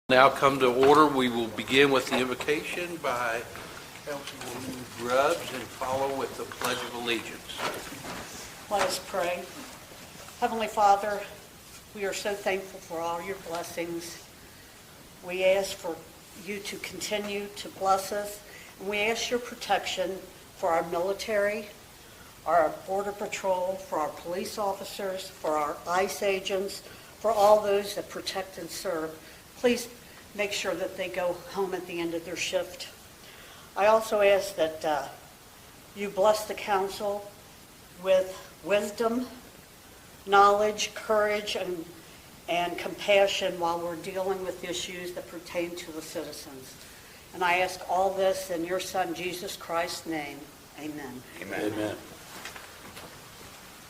Now come to order. We will begin with the invocation by Councilwoman Grubbs and follow with the Pledge of Allegiance. Let us pray. Heavenly Father, we are so thankful for all your blessings. We ask for you to continue to bless us, and we ask your protection for our military, our Border Patrol, for our police officers, for our ICE agents, for all those that protect and serve. Please make sure that they go home at the end of their shift. I also ask that you bless the council with wisdom, knowledge, courage, and compassion while we're dealing with issues that pertain to the citizens. And I ask all this in your Son, Jesus Christ's name. Amen. Amen. Amen.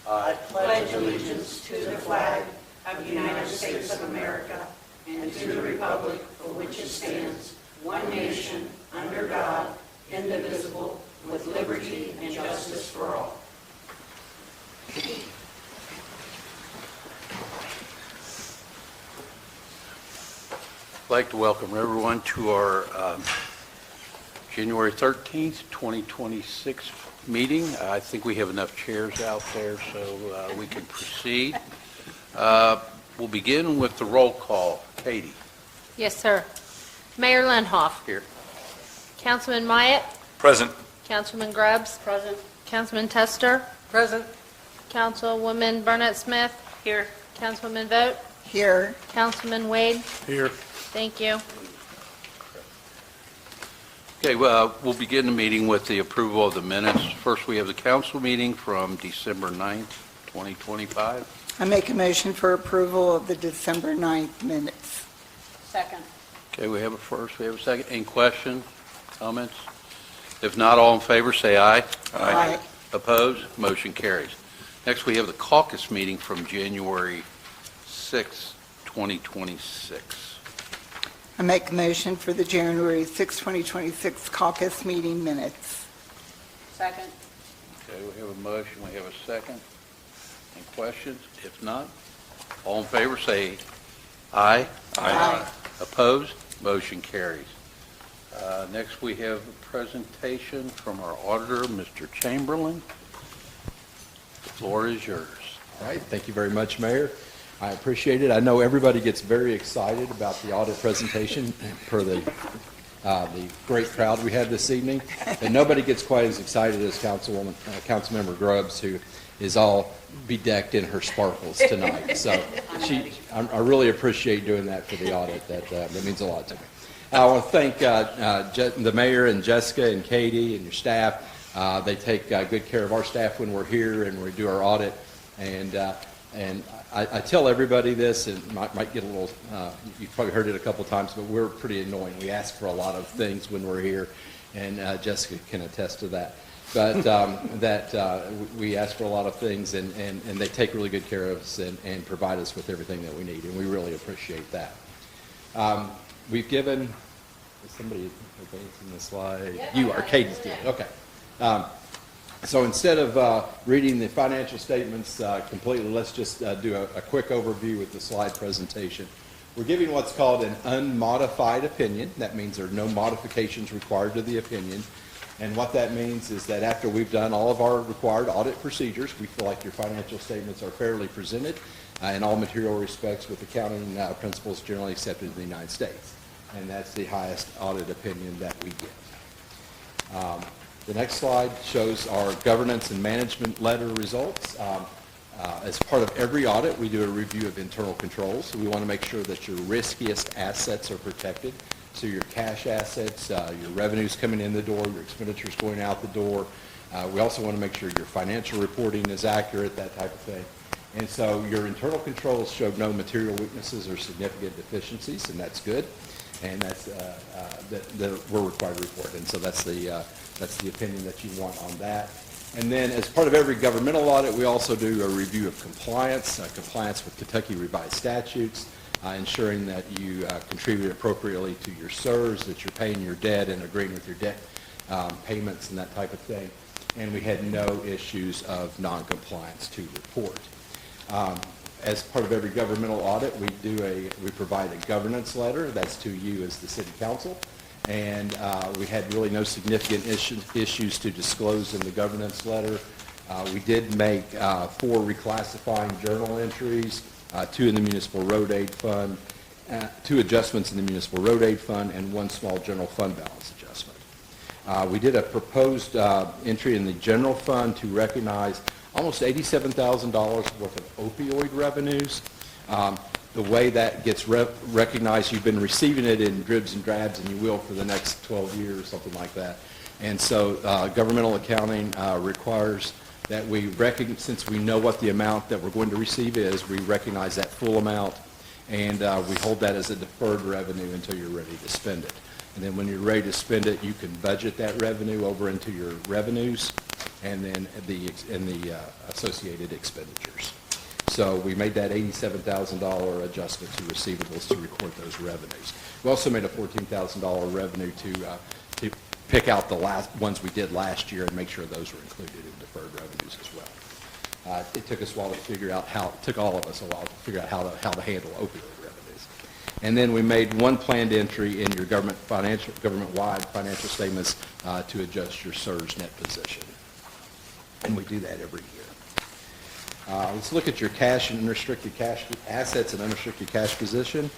I pledge allegiance to the flag of the United States of America and to the republic for which it stands, one nation, under God, indivisible, with liberty and justice for all. I'd like to welcome everyone to our January 13th, 2026 meeting. I think we have enough chairs out there so we can proceed. We'll begin with the roll call. Katie. Yes, sir. Mayor Lenhoff. Here. Councilman Myatt. Present. Councilman Grubbs. Present. Councilman Tester. Present. Councilwoman Burnett Smith. Here. Councilwoman Vogt. Here. Councilman Wade. Here. Thank you. Okay, well, we'll begin the meeting with the approval of the minutes. First, we have the council meeting from December 9th, 2025. I make a motion for approval of the December 9th minutes. Second. Okay, we have a first, we have a second. Any questions, comments? If not, all in favor, say aye. Aye. Opposed? Motion carries. Next, we have the caucus meeting from January 6th, 2026. I make a motion for the January 6, 2026 caucus meeting minutes. Second. Okay, we have a motion, we have a second. Any questions? If not, all in favor, say aye. Aye. Opposed? Motion carries. Next, we have a presentation from our auditor, Mr. Chamberlain. The floor is yours. All right. Thank you very much, Mayor. I appreciate it. I know everybody gets very excited about the audit presentation per the great crowd we had this evening, and nobody gets quite as excited as Councilmember Grubbs, who is all bedecked in her sparkles tonight. So I really appreciate doing that for the audit. That means a lot to me. I want to thank the mayor and Jessica and Katie and your staff. They take good care of our staff when we're here and we do our audit. And I tell everybody this, and might get a little, you've probably heard it a couple times, but we're pretty annoying. We ask for a lot of things when we're here, and Jessica can attest to that. But we ask for a lot of things, and they take really good care of us and provide us with everything that we need, and we really appreciate that. We've given, is somebody advancing the slide? Yep, you are, Katie's doing it, okay. So instead of reading the financial statements completely, let's just do a quick overview with the slide presentation. We're giving what's called an unmodified opinion. That means there are no modifications required to the opinion. And what that means is that after we've done all of our required audit procedures, we feel like your financial statements are fairly presented in all material respects with accounting principles generally accepted in the United States. And that's the highest audit opinion that we get. The next slide shows our governance and management letter results. As part of every audit, we do a review of internal controls. So we want to make sure that your riskiest assets are protected. So your cash assets, your revenues coming in the door, your expenditures going out the door. We also want to make sure your financial reporting is accurate, that type of thing. And so your internal controls showed no material weaknesses or significant deficiencies, and that's good. And that's that we're required to report. And so that's the opinion that you want on that. And then as part of every governmental audit, we also do a review of compliance with Kentucky revised statutes, ensuring that you contribute appropriately to your SERS, that you're paying your debt and agreeing with your debt payments and that type of thing. And we had no issues of noncompliance to report. As part of every governmental audit, we provide a governance letter. That's to you as the city council. And we had really no significant issues to disclose in the governance letter. We did make 4 reclassifying journal entries, 2 in the municipal road aid fund, 2 adjustments in the municipal road aid fund, and 1 small general fund balance adjustment. We did a proposed entry in the general fund to recognize almost $87,000 worth of opioid revenues. The way that gets recognized, you've been receiving it in dribs and drabs, and you will for the next 12 years, something like that. And so governmental accounting requires that since we know what the amount that we're going to receive is, we recognize that full amount, and we hold that as a deferred revenue until you're ready to spend it. And then when you're ready to spend it, you can budget that revenue over into your revenues and then the associated expenditures. So we made that $87,000 adjustment to receivables to record those revenues. We also made a $14,000 revenue to pick out the last ones we did last year and make sure those were included in deferred revenues as well. It took us a while to figure out it took all of us a while to figure out how to handle opioid revenues. And then we made 1 planned entry in your government-wide financial statements to adjust your surge net position. And we do that every year. Let's look at your cash and unrestricted cash assets and unrestricted cash position.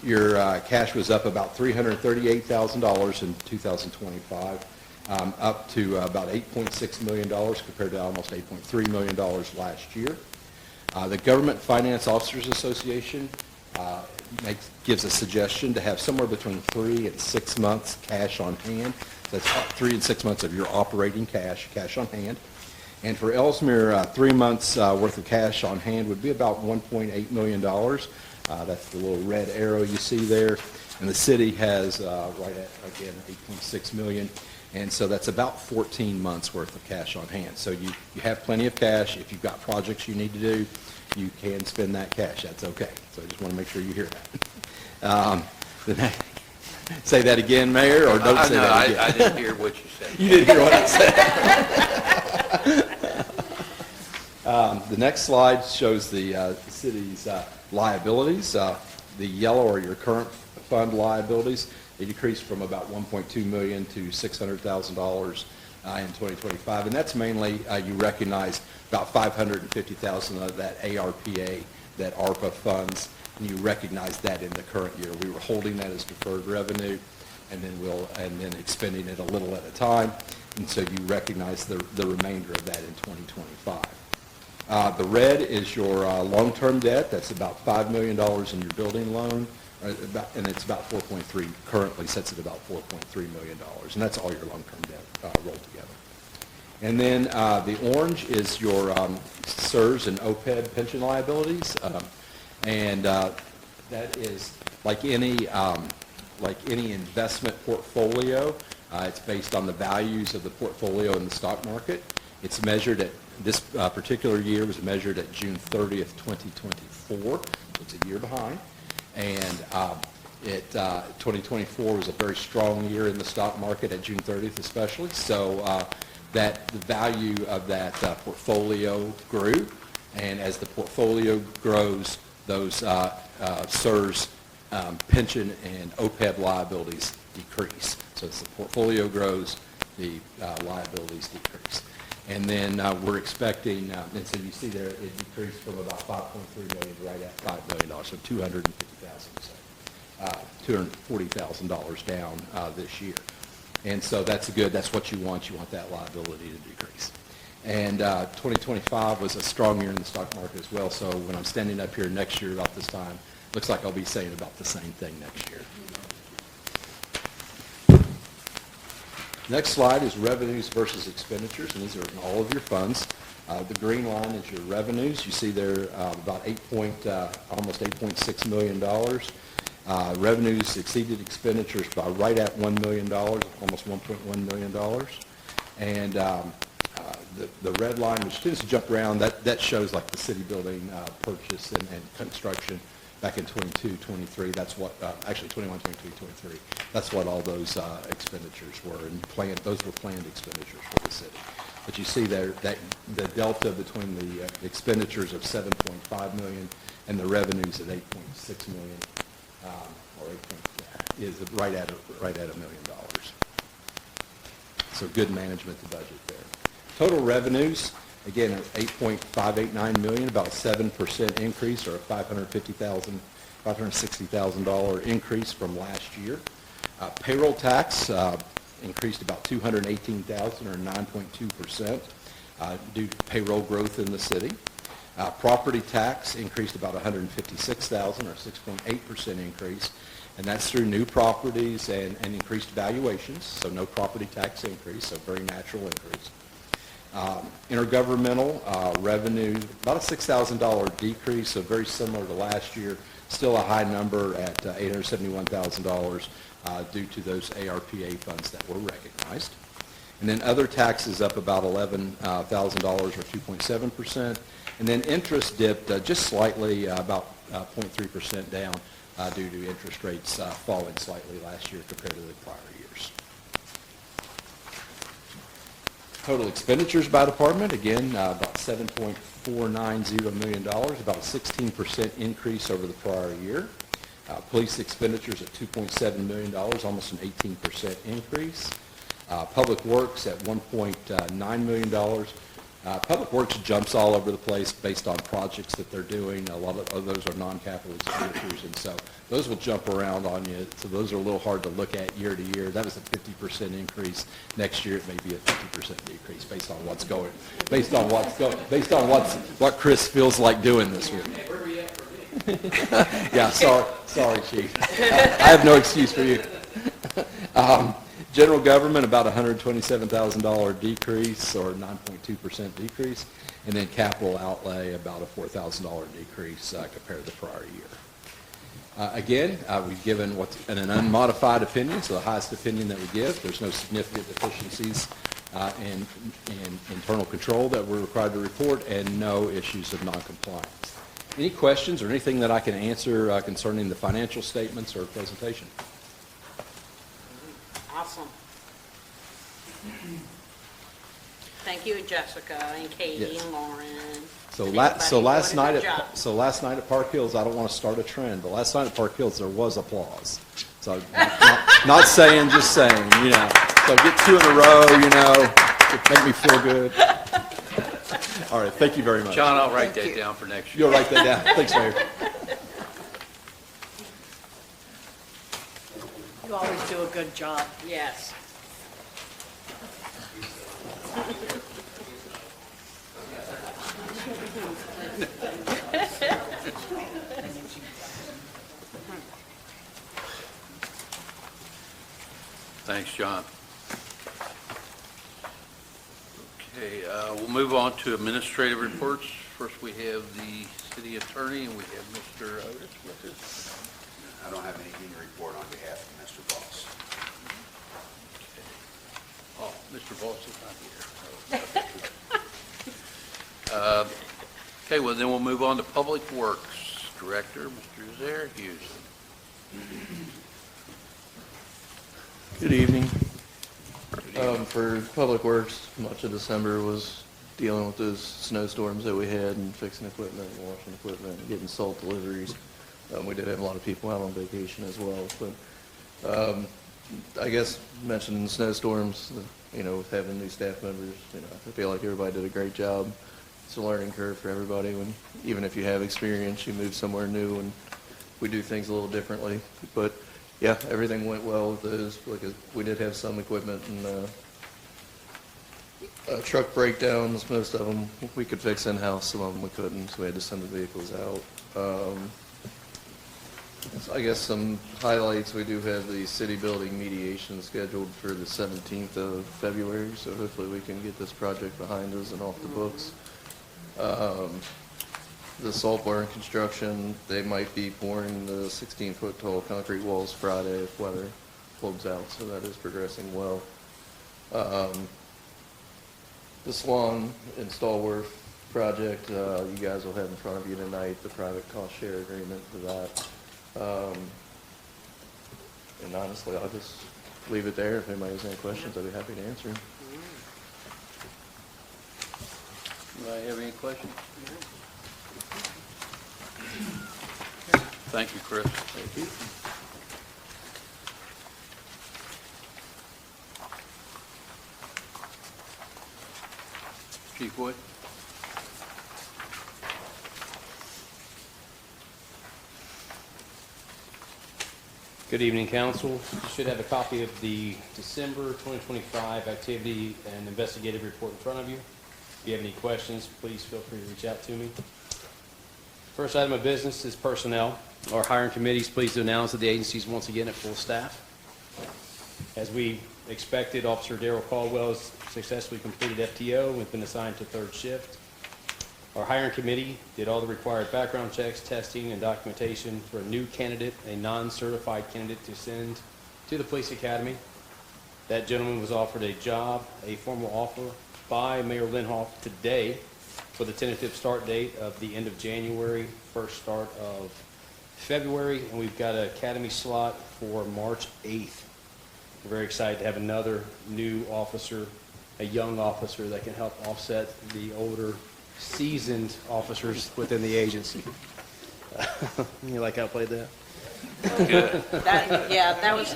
Your cash was up about $338,000 in 2025, up to about $8.6 million compared to almost $8.3 million last year. The Government Finance Officers Association gives a suggestion to have somewhere between 3 and 6 months cash on hand. That's 3 and 6 months of your operating cash on hand. And for Elsmere, 3 months worth of cash on hand would be about $1.8 million. That's the little red arrow you see there. And the city has right at, again, $8.6 million. And so that's about 14 months worth of cash on hand. So you have plenty of cash. If you've got projects you need to do, you can spend that cash. That's okay. So I just want to make sure you hear that. Say that again, Mayor, or don't say that again? I didn't hear what you said. You didn't hear what I said. The next slide shows the city's liabilities. The yellow are your current fund liabilities. They decreased from about $1.2 million to $600,000 in 2025, and that's mainly you recognize about $550,000 of that ARPA, that ARPA funds, and you recognize that in the current year. We were holding that as deferred revenue, and then expending it a little at a time, and so you recognize the remainder of that in 2025. The red is your long-term debt. That's about $5 million in your building loan, and it's about 4.3, currently sits at about $4.3 million, and that's all your long-term debt rolled together. And then the orange is your SERS and OPEB pension liabilities, and that is like any investment portfolio. It's based on the values of the portfolio in the stock market. It's measured at, this particular year was measured at June 30th, 2024, so it's a year behind. And 2024 was a very strong year in the stock market at June 30th especially, so that the value of that portfolio grew, and as the portfolio grows, those SERS pension and OPEB liabilities decrease. So as the portfolio grows, the liabilities decrease. And then we're expecting, and so you see there, it decreased from about $5.3 million right at $5 million, so $240,000 down this year. And so that's good. That's what you want. You want that liability to decrease. And 2025 was a strong year in the stock market as well. So when I'm standing up here next year about this time, looks like I'll be saying about the same thing next year. Next slide is revenues versus expenditures, and these are in all of your funds. The green line is your revenues. You see there about almost $8.6 million. Revenues exceeded expenditures by right at $1 million, almost $1.1 million. And the red line, which tends to jump around, that shows like the city building purchase and construction back in 22, 23. That's what, actually 21, 22, 23. That's what all those expenditures were, and those were planned expenditures for the city. But you see there that the delta between the expenditures of 7.5 8.5 million, and the revenues at 8.6 million, or 8 is right at $1 million. So good management of the budget there. Total revenues, again, at $8.589 million, about a 7% increase, or a $560,000 increase from last year. Payroll tax increased about $218,000, or 9.2%, due to payroll growth in the city. Property tax increased about $156,000, or 6.8% increase, and that's through new properties and increased valuations, so no property tax increase, so very natural increase. Intergovernmental revenue, about a $6,000 decrease, so very similar to last year, still a high number at $871,000 due to those ARPA funds that were recognized. And then other taxes up about $11,000 or 2.7%. And then interest dipped just slightly, about 0.3% down due to interest rates falling slightly last year compared to the prior years. Total expenditures by department, again, about $7.490 million, about a 16% increase over the prior year. Police expenditures at $2.7 million, almost an 18% increase. Public Works at $1.9 million. Public Works jumps all over the place based on projects that they're doing. A lot of those are non-capital expenditures, and so those will jump around on you. So those are a little hard to look at year to year. That was a 50% increase. Next year it may be a 50% decrease based on what Chris feels like doing this year. Yeah, sorry, Chief. I have no excuse for you. General government, about $127,000 decrease, or 9.2% decrease, and then capital outlay, about a $4,000 decrease compared to the prior year. Again, we've given what's an unmodified opinion, so the highest opinion that we give. There's no significant deficiencies in internal control that we're required to report, and no issues of noncompliance. Any questions or anything that I can answer concerning the financial statements or presentation? Awesome. Thank you, Jessica and Katie Yes. and Lauren. So, and last everybody night doing a good job. last night at Park Hills, I don't want to start a trend, but last night at Park Hills there was applause. So not saying, just saying, you know. So get 2 in a row, you know, make me feel good. All right, thank you very much. John, I'll write Thank that you. down for next year. You'll write that down. Thanks, Mayor. You always do a good job. Yes. Thanks, John. Okay, we'll move on to administrative reports. First, we have the city attorney, and we have Mr. Otis with us. I don't have anything to report on behalf of Mr. Boss. Oh, Mr. Boss is not here. Okay, well, then we'll move on to Public Works Director, Mr. Zaire Hughes. Good evening. For Public Works, much of December was dealing with those snowstorms that we had and fixing equipment, and washing equipment, and getting salt deliveries. We did have a lot of people out on vacation as well, but I guess mentioning snowstorms, you know, with having new staff members, you know, I feel like everybody did a great job. It's a learning curve for everybody. When even if you have experience, you move somewhere new, and we do things a little differently. But yeah, everything went well with those. Like we did have some equipment and truck breakdowns. Most of them we could fix in-house. Some of them we couldn't, so we had to send the vehicles out. So I guess some highlights, we do have the city building mediation scheduled for the 17th of February, so hopefully we can get this project behind us and off the books. The salt barn construction, they might be pouring the 16-foot tall concrete walls Friday if weather holds out, so that is progressing well. The Swan and Stallworth project, you guys will have in front of you tonight, the private cost share agreement for that. And honestly, I'll just leave it there. If anybody has any questions, I'd be happy to answer them. Do I have any questions? Thank you, Chris. Thank you. Chief Wood? Good evening, council. You should have a copy of the December 2025 activity and investigative report in front of you. If you have any questions, please feel free to reach out to me. First item of business is personnel. Our hiring committee is pleased to announce that the agency is once again at full staff. As we expected, Officer Darrell Caldwell has successfully completed FTO and has been assigned to third shift. Our hiring committee did all the required background checks, testing, and documentation for a new candidate, a non-certified candidate to send to the police academy. That gentleman was offered a job, a formal offer by Mayor Linhoff today for the tentative start date of the end of January, first start of February, and we've got an academy slot for March 8th. We're very excited to have another new officer, a young officer that can help offset the older, seasoned officers within the agency. You like how I played that? Good. That was,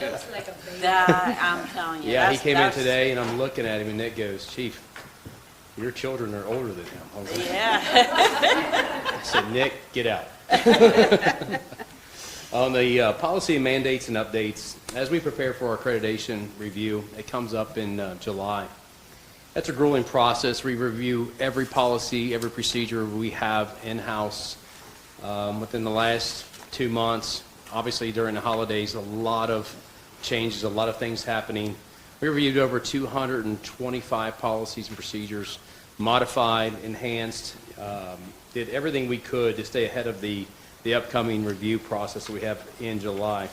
that, I'm telling you. Yeah, he that's- came in that's- today, and I'm looking at him, and Nick goes, Chief, your children are older than him. I was like, Yeah. I said, Nick, get out. On the policy and mandates and updates, as we prepare for our accreditation review, it comes up in July. That's a grueling process. We review every policy, every procedure we have in-house. Within the last 2 months, obviously during the holidays, a lot of changes, a lot of things happening. We reviewed over 225 policies and procedures, modified, enhanced, did everything we could to stay ahead of the upcoming review process that we have in July.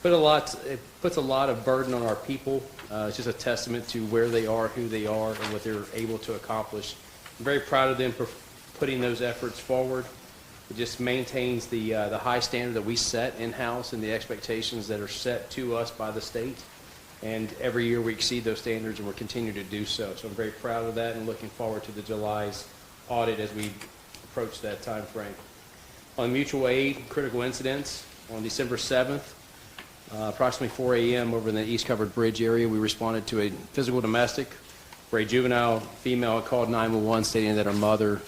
It puts a lot of burden on our people. It's just a testament to where they are, who they are, and what they're able to accomplish. I'm very proud of them for putting those efforts forward. It just maintains the high standard that we set in-house and the expectations that are set to us by the state. And every year we exceed those standards, and we're continuing to do so. So I'm very proud of that and looking forward to the July's audit as we approach that time frame. On mutual aid, critical incidents, on December 7th, approximately 4 a.m. over in the East Covered Bridge area, we responded to a physical domestic where a juvenile female had called 911 stating that her mother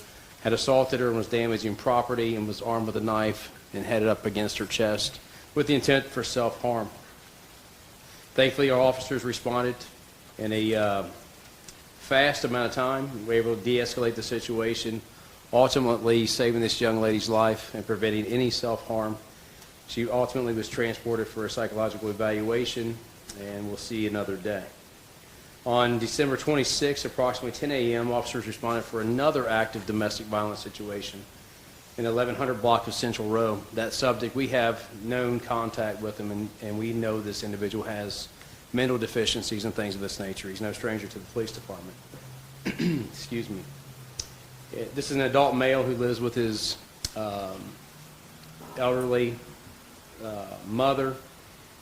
had assaulted her and was damaging property and was armed with a knife and headed up against her chest with the intent for self-harm. Thankfully, our officers responded in a fast amount of time. We were able to de-escalate the situation, ultimately saving this young lady's life and preventing any self-harm. She ultimately was transported for a psychological evaluation, and we'll see another day. On December 26, approximately 10 a.m., officers responded for another active domestic violence situation in the 1100 block of Central Row. That subject, we have known contact with him, and we know this individual has mental deficiencies and things of this nature. He's no stranger to the police department. Excuse me. This is an adult male who lives with his elderly mother.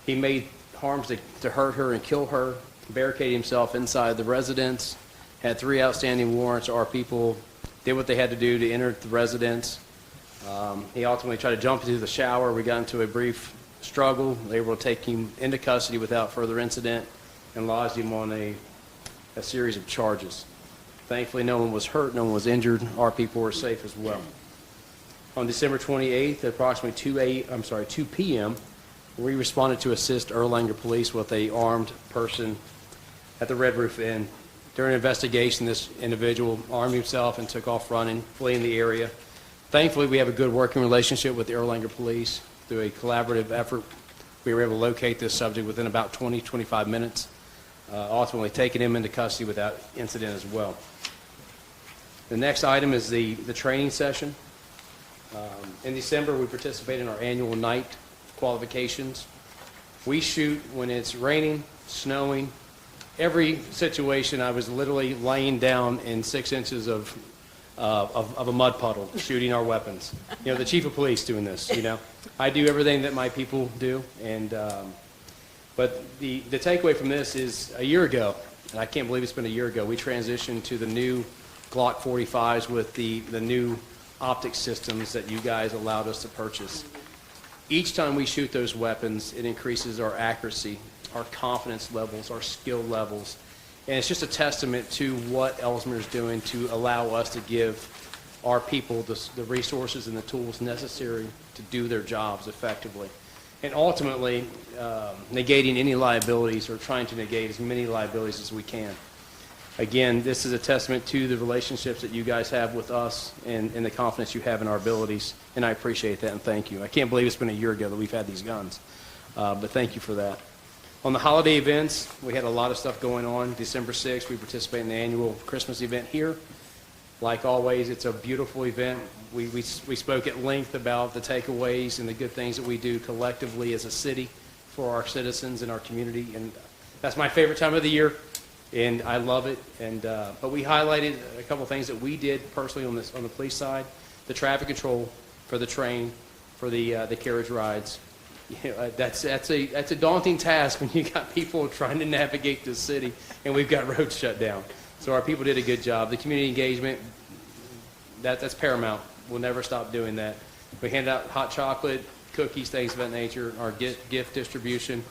He made harms to hurt her and kill her, barricaded himself inside the residence, had 3 outstanding warrants. Our people did what they had to do to enter the residence. He ultimately tried to jump into the shower. We got into a brief struggle. They were able to take him into custody without further incident and lodged him on a series of charges. Thankfully, no one was hurt, no one was injured. Our people were safe as well. On December 28th, at approximately 2 p.m., we responded to assist Erlanger Police with a armed person at the Red Roof Inn. During an investigation, this individual armed himself and took off running, fleeing the area. Thankfully, we have a good working relationship with the Erlanger Police. Through a collaborative effort, we were able to locate this subject within about 20-25 minutes, ultimately taking him into custody without incident as well. The next item is the training session. In December, we participate in our annual night qualifications. We shoot when it's raining, snowing. Every situation, I was literally laying down in 6 inches of a mud puddle, shooting our weapons. You know, the chief of police doing this, you know. I do everything that my people do, and but the takeaway from this is a year ago, and I can't believe it's been a year ago, we transitioned to the new Glock 45s with the new optic systems that you guys allowed us to purchase. Each time we shoot those weapons, it increases our accuracy, our confidence levels, our skill levels. And it's just a testament to what Elsmere is doing to allow us to give our people the resources and the tools necessary to do their jobs effectively. And ultimately, negating any liabilities or trying to negate as many liabilities as we can. Again, this is a testament to the relationships that you guys have with us and the confidence you have in our abilities, and I appreciate that and thank you. I can't believe it's been a year ago that we've had these guns, but thank you for that. On the holiday events, we had a lot of stuff going on. December 6th, we participate in the annual Christmas event here. Like always, it's a beautiful event. We spoke at length about the takeaways and the good things that we do collectively as a city for our citizens and our community, and that's my favorite time of the year. And I love it. And but we highlighted a couple of things that we did personally on the police side, the traffic control for the train, for the carriage rides. You know, that's a daunting task when you got people trying to navigate the city and we've got roads shut down. So our people did a good job. The community engagement, that's paramount. We'll never stop doing that. We hand out hot chocolate, cookies, things of that nature. Our gift distribution,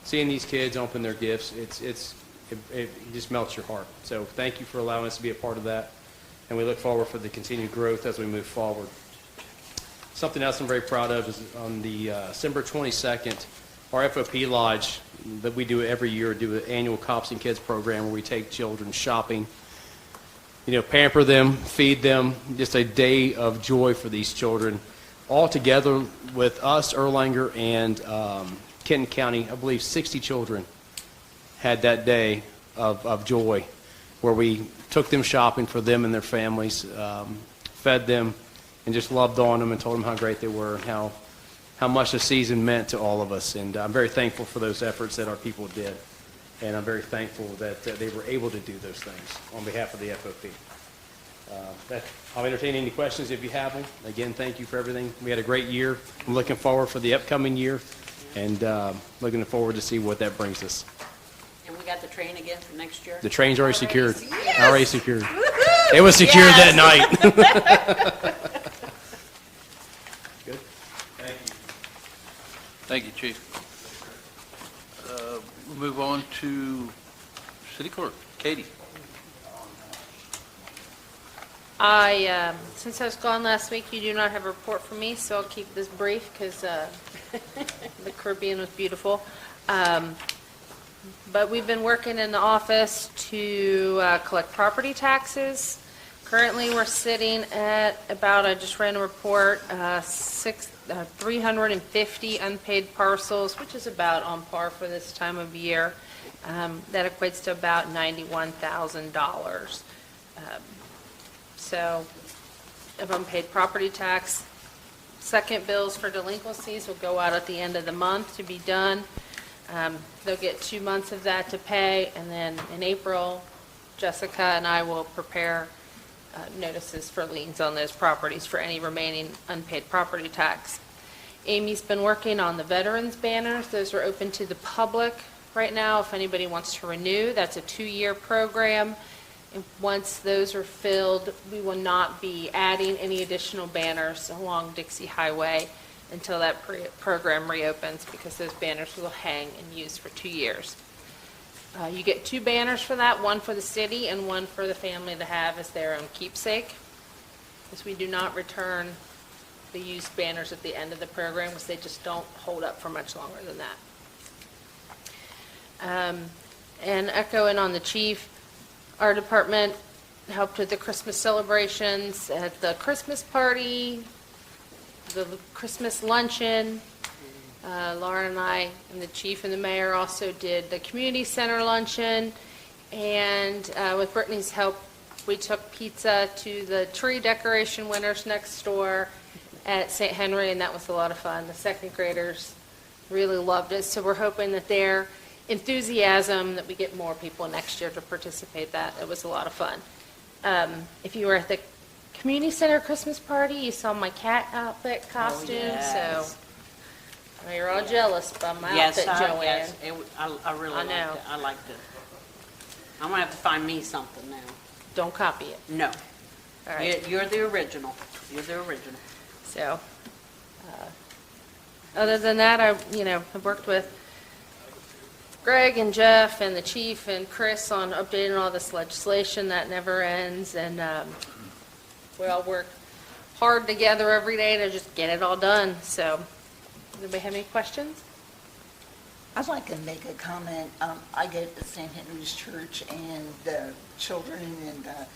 seeing these kids open their gifts, it just melts your heart. So thank you for allowing us to be a part of that, and we look forward for the continued growth as we move forward. Something else I'm very proud of is on the December 22nd, our FOP Lodge that we do every year, do an annual Cops and Kids program where we take children shopping, pamper them, feed them, just a day of joy for these children. All together with us, Erlanger, and Kenton County, I believe 60 children had that day of joy where we took them shopping for them and their families, fed them, and just loved on them and told them how great they were and how much the season meant to all of us. And I'm very thankful for those efforts that our people did. And I'm very thankful that they were able to do those things on behalf of the FOP. I'll entertain any questions if you have them. Again, thank you for everything. We had a great year. I'm looking forward for the upcoming year and looking forward to see what that brings us. And we got the train again for next year? The train's already secured. Yes! Already secured. It was secured that night. Good. Thank you. Thank you, Chief. We'll move on to City Clerk, Katie. Since I was gone last week, you do not have a report for me, so I'll keep this brief because the Caribbean was beautiful. But we've been working in the office to collect property taxes. Currently, we're sitting at about, I just ran a report, 350 unpaid parcels, which is about on par for this time of year. That equates to about $91,000. So of unpaid property tax. Second bills for delinquencies will go out at the end of the month to be done. They'll get 2 months of that to pay, and then in April, Jessica and I will prepare notices for liens on those properties for any remaining unpaid property tax. Amy's been working on the veterans banners. Those are open to the public right now if anybody wants to renew. That's a 2-year program. And once those are filled, we will not be adding any additional banners along Dixie Highway until that program reopens, because those banners will hang and use for 2 years. You get 2 banners for that, one for the city and one for the family to have as their own keepsake, because we do not return the used banners at the end of the program because they just don't hold up for much longer than that. And echoing on the chief, our department helped with the Christmas celebrations at the Christmas party, the Christmas luncheon. Laura and I and the chief and the mayor also did the community center luncheon. And with Brittany's help, we took pizza to the tree decoration winners next door at St. Henry, and that was a lot of fun. The second graders really loved it. So we're hoping that their enthusiasm, that we get more people next year to participate. That it was a lot of fun. If you were at the community center Christmas party, you saw my cat outfit costume. yes. So you're all jealous by my outfit, Joanne. Yes, I really I liked know. it. I liked it. I'm going to have to find me something now. Don't copy it. No. All right. You're the original. You're the original. So Other than that, I've worked with Greg and Jeff and the chief and Chris on updating all this legislation that never ends, and we all work hard together every day to just get it all done. So, does anybody have any questions? I'd like to make a comment. I go to St. Henry's Church, and the children and the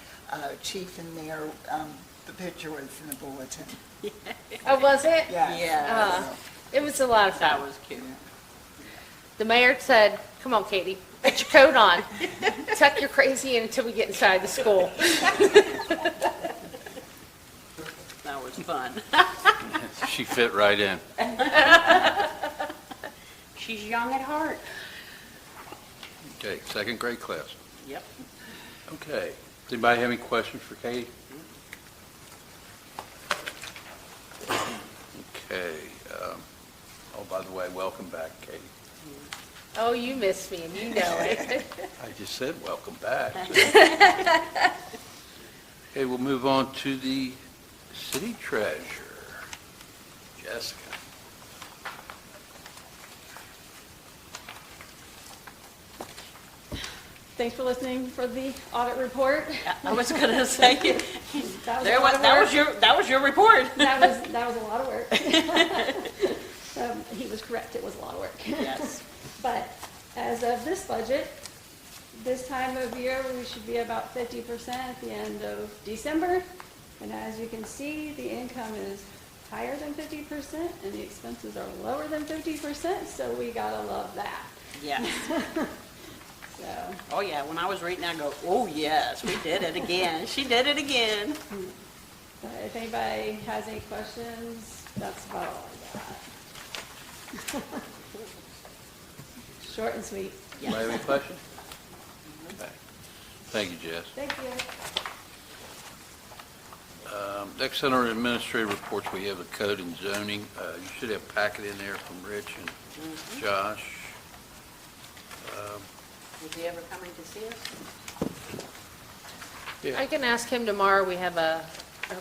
chief and mayor, the picture was in the bulletin. Oh, was it? Yeah. It was a lot of That fun. was cute. The mayor said, "Come on, Katie, put your coat on. Tuck your crazy in until we get inside the school." That was fun. She fit right in. She's young at heart. Okay, second grade class. Yep. Okay. Does anybody have any questions for Katie? Okay. Oh, by the way, welcome back, Katie. Oh, you missed me, and you know it. I just said welcome back. Okay, we'll move on to the city treasurer, Jessica. Thanks for listening for the audit report. I was gonna say, That was there a lot was, of work. that was your report. That was a lot of work. He was correct, it was a lot of work. Yes. But as of this budget, this time of year, we should be about 50% at the end of December. And as you can see, the income is higher than 50% and the expenses are lower than 50%, so we gotta love that. Yes. So, Oh, yeah, when I was reading, I go, oh, yes, we did it again. She did it again. if anybody has any questions, that's about all I got. Short and sweet. Anybody have any questions? Okay. Thank you, Jess. Thank you. Next on our administrative reports, we have the code and zoning. You should have a packet in there from Rich and Josh. Is he ever coming to see us? I can ask him tomorrow. We have our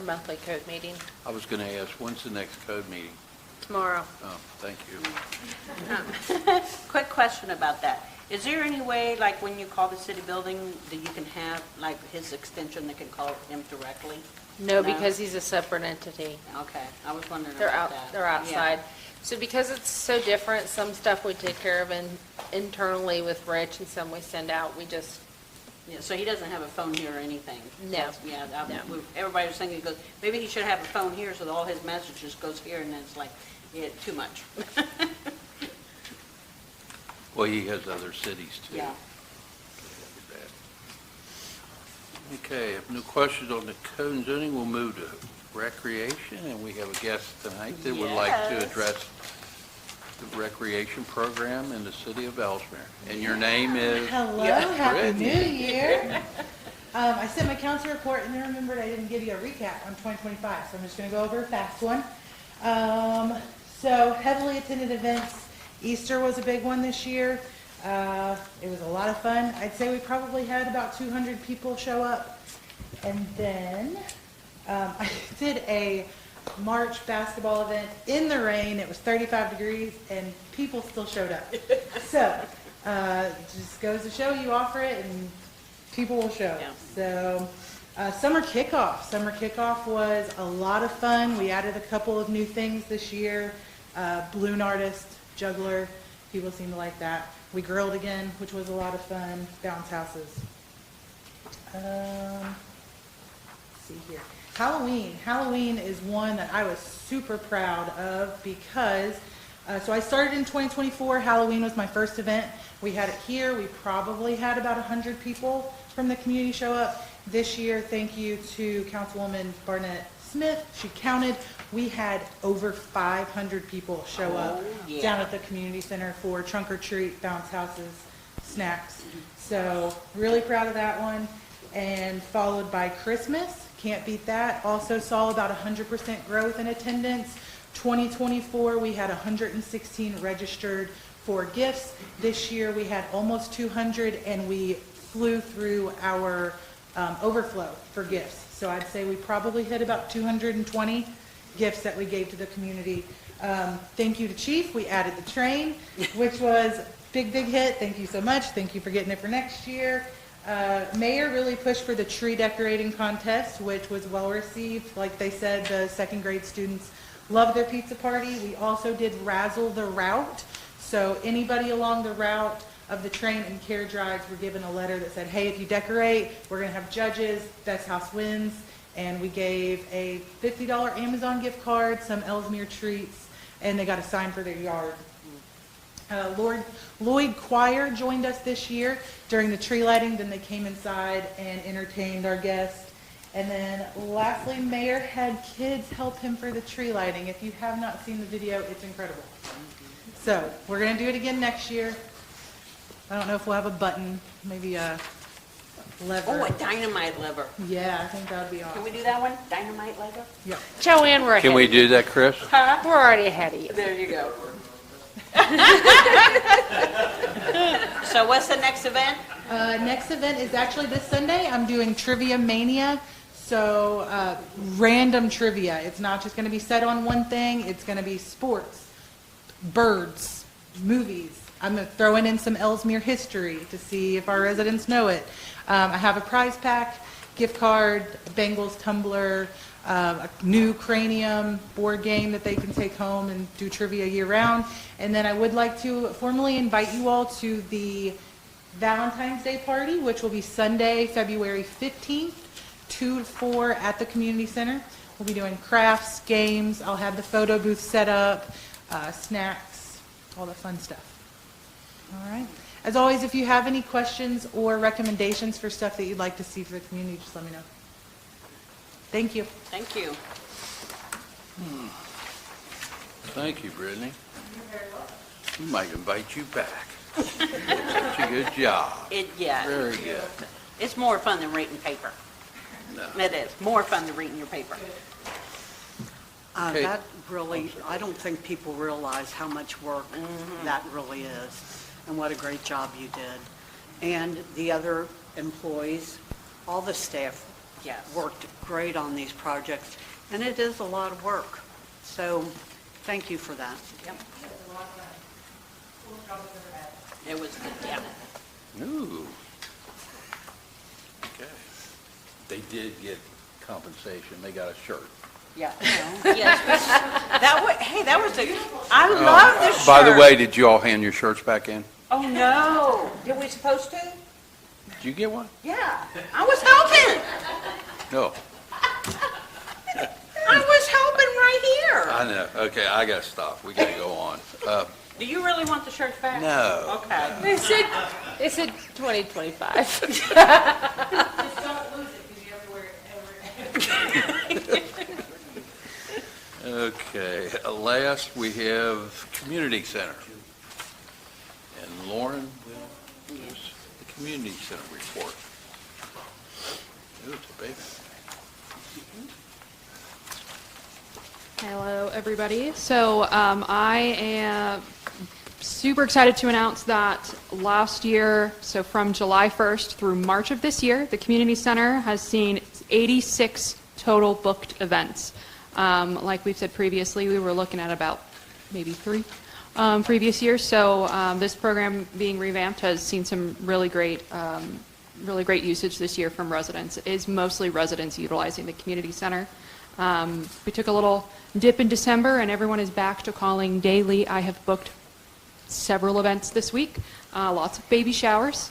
monthly code meeting I was going to ask, when's the next code meeting? tomorrow. Oh, thank you. Quick question about that. Is there any way, like when you call the city building, that you can have, like his extension, that can call him directly? No, No? because he's a separate entity. Okay, I was wondering They're about out, that. they're outside. So because it's so different, some stuff we take care of internally with Rich and some we send out. We just, Yeah, so he doesn't have a phone here or anything? No. Yeah, No. everybody was thinking, he goes, maybe he should have a phone here so that all his messages goes here, and then it's like, yeah, too much. Well, he has other cities too. Yeah. Okay, if no questions on the code and zoning, we'll move to recreation, and we have a guest tonight that would like to Yes. address the recreation program in the city of Elsmere. And your name is? Hello, Yeah. Happy New Brittany. Year. I sent my council report and then remembered I didn't give you a recap on 2025, so I'm just gonna go over a fast one. So heavily attended events. Easter was a big one this year. It was a lot of fun. I'd say we probably had about 200 people show up. And then, I did a March basketball event in the rain. It was 35 degrees and people still showed up. So, it just goes to show you offer it and people will show. Yeah. So, summer kickoff. Summer kickoff was a lot of fun. We added a couple of new things this year. Balloon artist, juggler, people seem to like that. We grilled again, which was a lot of fun. Bounce houses. Let's see here. Halloween. Halloween is one that I was super proud of because, so I started in 2024. Halloween was my first event. We had it here. We probably had about 100 people from the community show up. This year, thank you to Councilwoman Barnett Smith. She counted. We had over 500 people show up yeah. down at the community center for trunk or treat, bounce houses, snacks. So really proud of that one. And followed by Christmas. Can't beat that. Also saw about 100% growth in attendance. 2024, we had 116 registered for gifts. This year, we had almost 200, and we flew through our overflow for gifts. So I'd say we probably hit about 220 gifts that we gave to the community. Thank you to Chief. We added the train, which was big hit. Thank you so much. Thank you for getting it for next year. Mayor really pushed for the tree decorating contest, which was well received. Like they said, the second grade students loved their pizza party. We also did razzle the route. So anybody along the route of the train and care drives were given a letter that said, hey, if you decorate, we're going to have judges, best house wins. And we gave a $50 Amazon gift card, some Elsmere treats, and they got a sign for their yard. Lloyd Choir joined us this year during the tree lighting. Then they came inside and entertained our guests. And then lastly, Mayor had kids help him for the tree lighting. If you have not seen the video, it's incredible. So we're going to do it again next year. I don't know if we'll have a button, maybe a lever. Oh, a dynamite lever. Yeah, I think that would be awesome. Can we do that one? Dynamite lever? Yeah. Joanne, we're ahead. Can we do that, Chris? Huh? We're already ahead of you. There you go. So what's the next event? Next event is actually this Sunday. I'm doing Trivia Mania. So random trivia. It's not just going to be set on one thing. It's going to be sports, birds, movies. I'm throwing in some Elsmere history to see if our residents know it. I have a prize pack, gift card, a Bengals tumbler, a new Cranium board game that they can take home and do trivia year-round. And then I would like to formally invite you all to the Valentine's Day party, which will be Sunday, February 15th, 2 to 4 at the community center. We'll be doing crafts, games. I'll have the photo booth set up, snacks, all the fun stuff. All right. As always, if you have any questions or recommendations for stuff that you'd like to see for the community, just let me know. Thank you. Thank you. Thank you, Brittany. We might invite you back. Such a good job. Yeah. Very good. It's more fun than reading paper. No. It is. More fun than reading your paper. Okay. That really, I don't think people realize how much work that really is, and what a great job you did. And the other employees, all the staff Yes. worked great on these projects, and it is a lot of work. So thank you for that. Yep. It was good, yeah. Ooh. Okay. They did get compensation. They got a shirt. Yeah. Yes. That was I love this shirt. By the way, did you all hand your shirts back in? Oh, no. Did we supposed to? Did you get one? Yeah. I was helping. No. I was helping right here. I know. Okay, I got to stop. We got to go on. Do you really want the shirts back? No. Okay. They said 2025. Just don't lose it because you have to wear it every Okay, last we have Community Center. And Lauren will give us the Community Center report. Ooh, it's a baby. Hello, everybody. So I am super excited to announce that last year, so from July 1st through March of this year, the Community Center has seen 86 total booked events. Like we've said previously, we were looking at about maybe 3 previous years. So this program being revamped has seen some really great usage this year from residents. It is mostly residents utilizing the Community Center. We took a little dip in December, and everyone is back to calling daily. I have booked several events this week, lots of baby showers.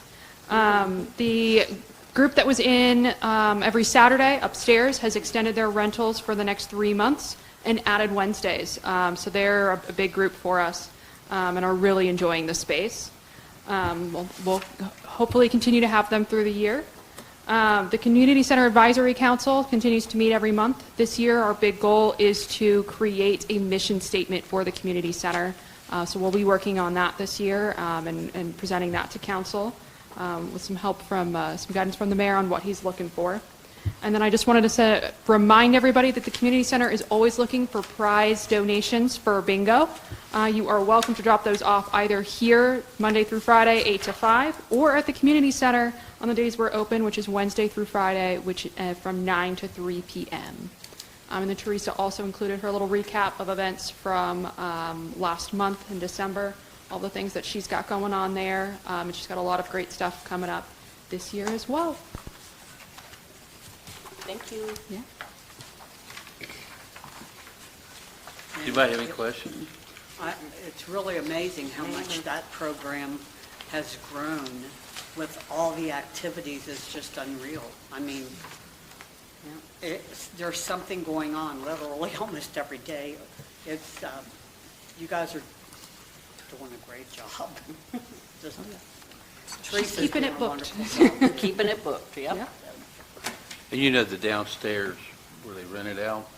The group that was in every Saturday upstairs has extended their rentals for the next 3 months and added Wednesdays. So they're a big group for us and are really enjoying the space. We'll hopefully continue to have them through the year. The Community Center Advisory Council continues to meet every month. This year, our big goal is to create a mission statement for the Community Center. So we'll be working on that this year and presenting that to Council with some help from, some guidance from the Mayor on what he's looking for. And then I just wanted to remind everybody that the Community Center is always looking for prize donations for bingo. You are welcome to drop those off either here Monday through Friday, 8 to 5, or at the Community Center on the days we're open, which is Wednesday through Friday, which from 9 to 3 p.m. And then Teresa also included her little recap of events from last month in December, all the things that she's got going on there. And she's got a lot of great stuff coming up this year as well. Thank you. Yeah. Anybody have any questions? It's really amazing how much that program has grown with all the activities. It's just unreal. I mean, there's something going on literally almost every day. It's, you guys are doing a great job. Just, Teresa's keeping doing it a booked. wonderful job. Keeping it booked, yep. Yeah. And you know the downstairs where they rent it out?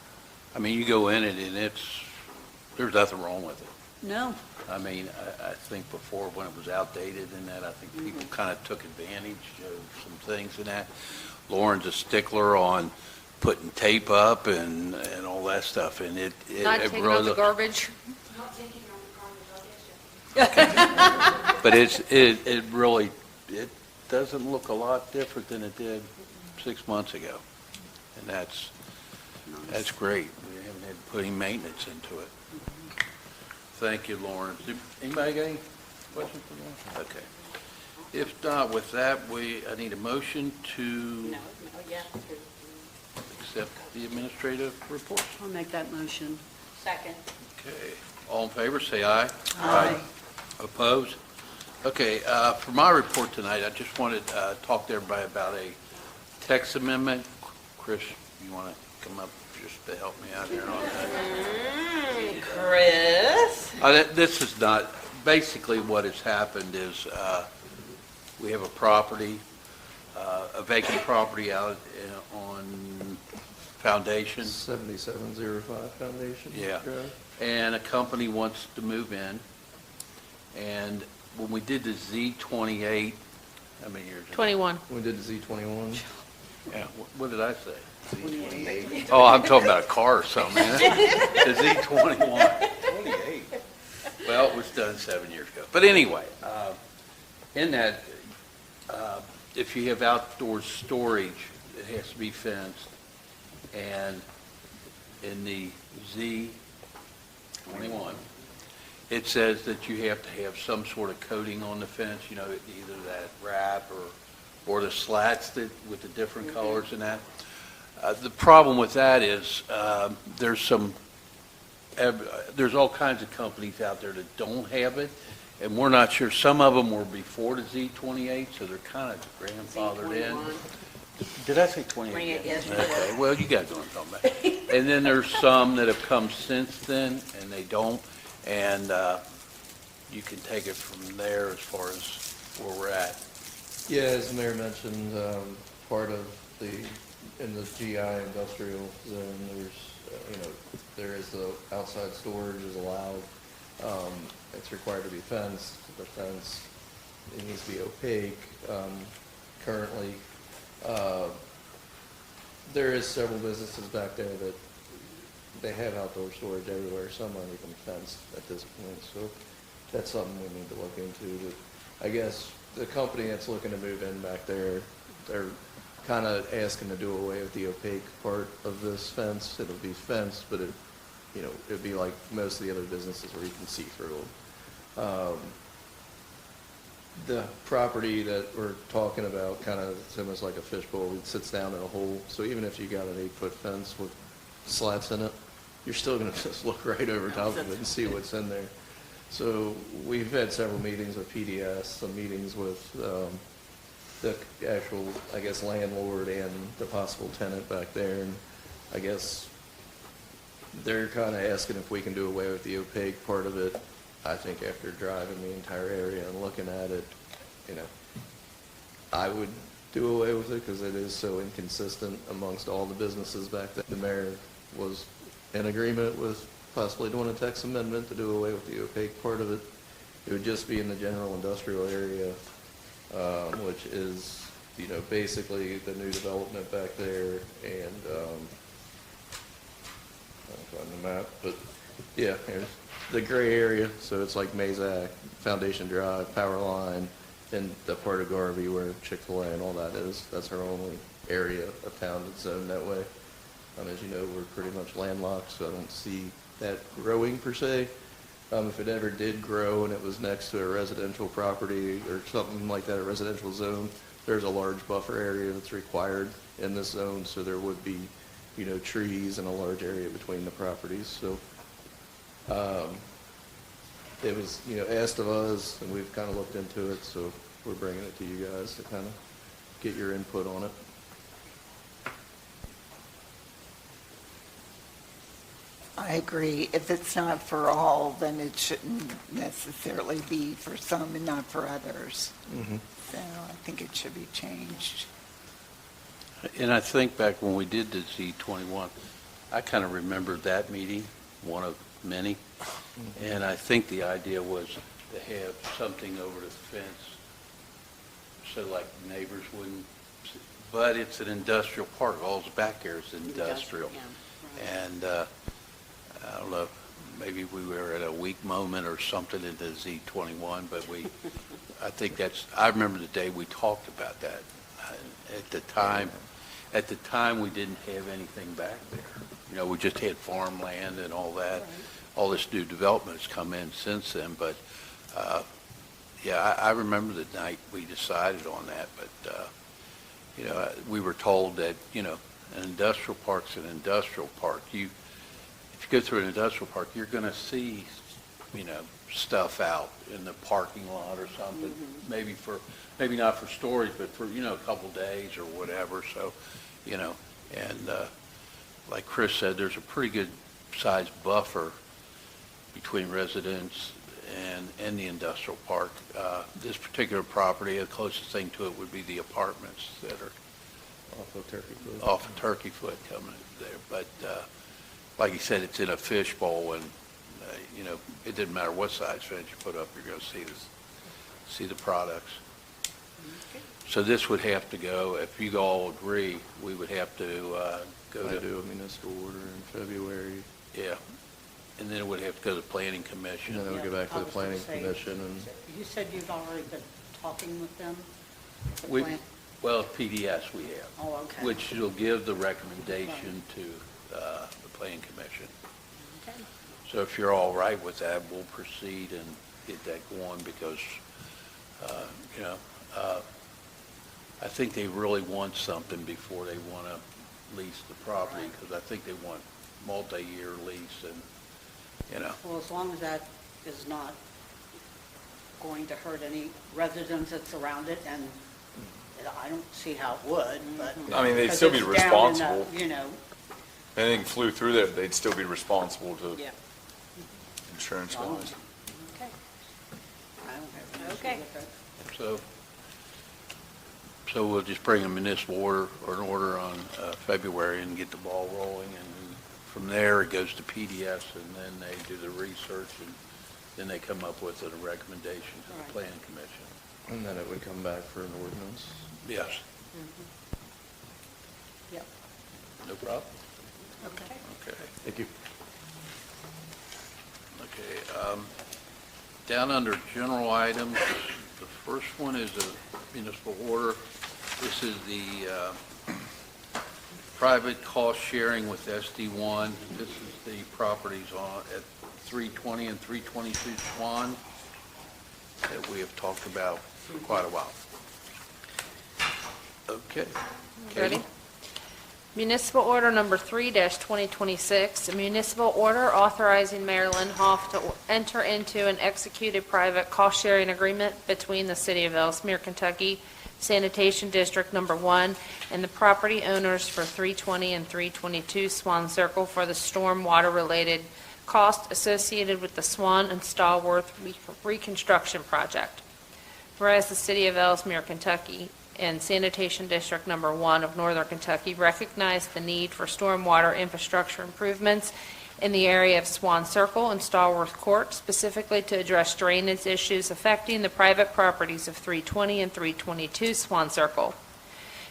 I mean, you go in it and there's nothing wrong with it. No, I mean, I think before when it was outdated and that, I think people kind of took advantage of some things in that. Lauren's a stickler on putting tape up and all that stuff, and it Not it taking really out the looks- garbage. But it really, it doesn't look a lot different than it did 6 months ago. And that's great. We haven't had to put any maintenance into it. Thank you, Lauren. Anybody got any questions for Lauren? Okay. If not, with that, I need a motion to accept the administrative report. I'll make that motion. Second. Okay. All in favor, say aye. Aye. Opposed? Okay, for my report tonight, I just wanted to talk to everybody about a text amendment. Chris, you want to come up just to help me out here on that? Chris? This is not, basically what has happened is we have a property, a vacant property out on Foundation. 7705 Foundation. Yeah. Drive. And a company wants to move in. And when we did the Z28, how many years ago? 21. We did the Z21. Yeah, what did I say? Z28. Oh, I'm talking about a car or something, man. The Z21. 28. Well, it was done 7 years ago. But anyway, in that, if you have outdoor storage, it has to be fenced. And in the Z21, it says that you have to have some sort of coating on the fence, you know, either that wrap or the slats that with the different colors and that. The problem with that is there's all kinds of companies out there that don't have it, and we're not sure. Some of them were before the Z28, so they're kind of grandfathered in. Did I say 28? 28, yes, you Okay, well, you guys know what I'm talking about. And then there's some that have come since then, and they don't, and you can take it from there as far as where we're at. Yeah, as the mayor mentioned, part of in the GI industrial zone, there is the outside storage is allowed. It's required to be fenced. The fence, it needs to be opaque. Currently, there is several businesses back there that they have outdoor storage everywhere. Some aren't even fenced at this point, so that's something we need to look into. But I guess the company that's looking to move in back there, they're kind of asking to do away with the opaque part of this fence. It'll be fenced, but it'd be like most of the other businesses where you can see through them. The property that we're talking about, kind of, it's almost like a fishbowl. It sits down in a hole. So even if you got an 8-foot fence with slats in it, you're still going to just look right over top of it and see what's in there. So we've had several meetings with PDS, some meetings with the actual, I guess, landlord and the possible tenant back there. And I guess they're kind of asking if we can do away with the opaque part of it. I think after driving the entire area and looking at it, I would do away with it because it is so inconsistent amongst all the businesses back there. The mayor was in agreement with possibly doing a text amendment to do away with the opaque part of it. It would just be in the general industrial area, which is, basically the new development back there, and I'll find the map, but yeah, here's the gray area, so it's like Mazak, Foundation Drive, Power Line, and the part of Garvey where Chick-fil-A and all that is. That's our only area of town that's zoned that way. As you know, we're pretty much landlocked, so I don't see that growing per se. If it ever did grow and it was next to a residential property or something like that, a residential zone, there's a large buffer area that's required in this zone, so there would be, trees and a large area between the properties. So it was, asked of us, and we've kind of looked into it, so we're bringing it to you guys to kind of get your input on it. I agree. If it's not for all, then it shouldn't necessarily be for some and not for others. So I think it should be changed. And I think back when we did the Z21, I kind of remember that meeting, one of many. And I think the idea was to have something over the fence so like neighbors wouldn't, but it's an industrial park. All's back there is industrial. Yeah, right. And I don't know, maybe we were at a weak moment or something in the Z21, but I think I remember the day we talked about that. At the time, we didn't have anything back there. We just had farmland and all that. Right. All this new development has come in since then, but, yeah, I remember the night we decided on that, but, we were told that, an industrial park's an industrial park. If you go through an industrial park, you're going to see, stuff out in the parking lot or something, maybe not for storage, but for, a couple days or whatever. So, and like Chris said, there's a pretty good sized buffer between residents and the industrial park. This particular property, the closest thing to it would be the apartments that are Off of Turkey Foot. off of Turkey Foot coming there. But like you said, it's in a fishbowl, and it didn't matter what size fence you put up, you're going to see the products. So this would have to go, if you all agree, we would have to go to do a municipal order in February. Yeah, and then it would have to go to the planning commission. And then we go back to the planning commission and. You said you've already been talking with them? the We- plan? Well, PDS we have. Oh, okay. Which will give the recommendation to the planning commission. Okay. So if you're all right with that, we'll proceed and get that going because, I think they really want something before they want to lease the property because I think they want multi-year lease and, Well, as long as that is not going to hurt any residents that surround it, and I don't see how it would, but. I mean, they'd because still be it's down in the, responsible. Anything flew through there, they'd still be responsible to Yeah. insurance wise. Okay. I don't have an issue Okay. with it. so we'll just bring a municipal order or an order on February and get the ball rolling. And from there, it goes to PDS and then they do the research and then they come up with a recommendation to the Right. planning commission. And then it would come back for an ordinance. Yes, Yep. no problem. Okay. Okay. Thank you. Okay, down under general items, the first one is a municipal order. This is the private cost sharing with SD1. This is the properties at 320 and 322 Swan that we have talked about for quite a while. Okay. Ready? Municipal Order Number 3-2026, a municipal order authorizing Mayor Linhoff to enter into an executed private cost-sharing agreement between the City of Elsmere, Kentucky, Sanitation District Number 1, and the property owners for 320 and 322 Swan Circle for the storm water-related cost associated with the Swan and Stallworth reconstruction project. Whereas the City of Elsmere, Kentucky, and Sanitation District Number 1 of Northern Kentucky recognize the need for stormwater infrastructure improvements in the area of Swan Circle and Stallworth Court, specifically to address drainage issues affecting the private properties of 320 and 322 Swan Circle.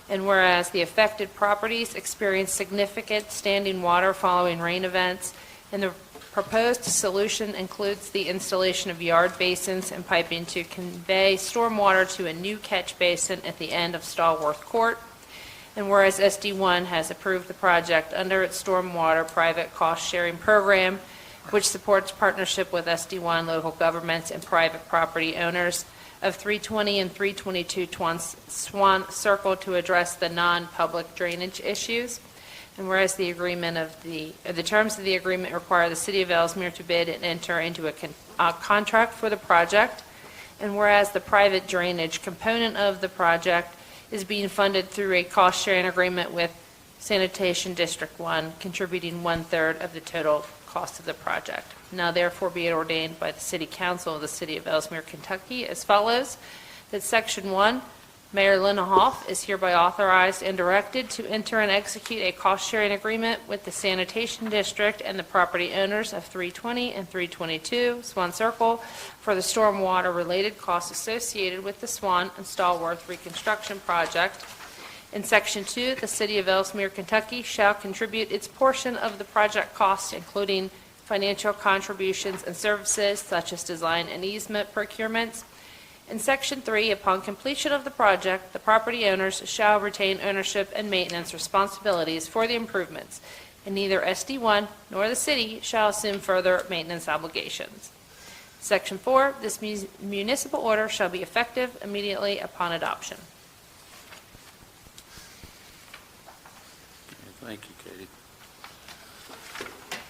And whereas the affected properties experience significant standing water following rain events, and the proposed solution includes the installation of yard basins and piping to convey stormwater to a new catch basin at the end of Stallworth Court. And whereas SD1 has approved the project under its stormwater private cost-sharing program, which supports partnership with SD1 local governments and private property owners of 320 and 322 Swan Circle to address the non-public drainage issues. And whereas the terms of the agreement require the City of Elsmere to bid and enter into a contract for the project, and whereas the private drainage component of the project is being funded through a cost-sharing agreement with Sanitation District 1, contributing 1/3 of the total cost of the project. Now therefore be it ordained by the City Council of the City of Elsmere, Kentucky as follows, that Section 1, Mayor Linda Hoff is hereby authorized and directed to enter and execute a cost-sharing agreement with the Sanitation District and the property owners of 320 and 322 Swan Circle for the stormwater-related costs associated with the Swan and Stallworth reconstruction project. In Section 2, the City of Elsmere, Kentucky shall contribute its portion of the project costs, including financial contributions and services such as design and easement procurements. In Section 3, upon completion of the project, the property owners shall retain ownership and maintenance responsibilities for the improvements, and neither SD1 nor the city shall assume further maintenance obligations. Section 4, this municipal order shall be effective immediately upon adoption. Thank you, Katie.